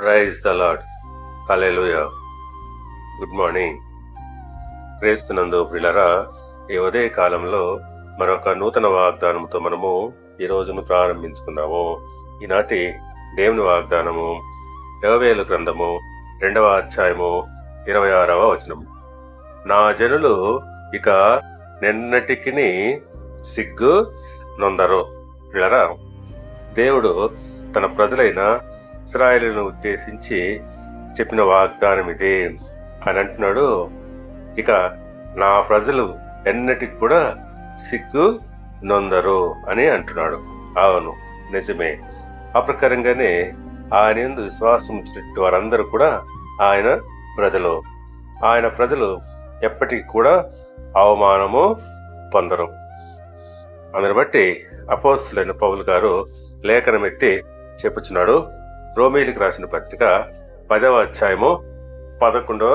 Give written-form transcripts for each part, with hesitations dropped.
Praise the Lord. Hallelujah. Good morning. క్రీస్తునందు ప్రియులారా, ఈ ఉదయ కాలంలో మరొక నూతన వాగ్దానంతో మనము ఈ రోజును ప్రారంభించుకుందాము. ఈనాటి దేవుని వాగ్దానము యోవేలు గ్రంథము 2వ అధ్యాయము 26వ వచనము. నా జనులు ఇక నిన్నటికిని సిగ్గు నొందరు. ప్రియులారా, దేవుడు తన ప్రజలైన ఇశ్రాయేలును ఉద్దేశించి చెప్పిన వాగ్దానం ఇదే అని అంటున్నాడు. ఇక నా ప్రజలు ఎన్నటికి కూడా సిగ్గు నొందరు అని అంటున్నాడు. అవును, నిజమే. ఆ ప్రకారంగానే ఆయన యందు విశ్వాసం ఉంచినట్టు వారందరూ కూడా ఆయన ప్రజలు ఎప్పటికీ కూడా అవమానము పొందరు. అందుని బట్టి అపోస్తలుడైన పౌలు గారు లేఖనం ఎత్తి చెప్పుచున్నాడు. రోమీయులకు రాసిన పత్రిక 10వ అధ్యాయము 11వ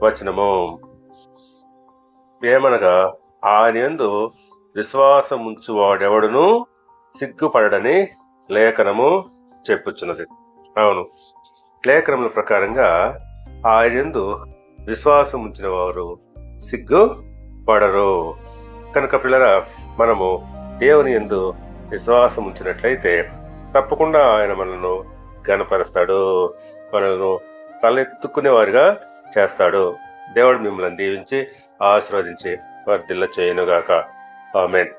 వచనము. ఏమనగా ఆయన యందు విశ్వాసం ఉంచువాడెవడును సిగ్గుపడని లేఖనము చెప్పుచున్నది. అవును, లేఖనముల ప్రకారంగా ఆయన యందు విశ్వాసం ఉంచిన వారు సిగ్గుపడరు. కనుక పిల్లరా, మనము దేవుని యందు విశ్వాసం ఉంచినట్లయితే తప్పకుండా ఆయన మనల్ని ఘనపరుస్తాడు, మనల్ని తలెత్తుకునే వారిగా చేస్తాడు. దేవుడు మిమ్మల్ని దీవించి ఆశీర్వదించి వర్ధిల్ల చేయనుగాక. ఆమేన్.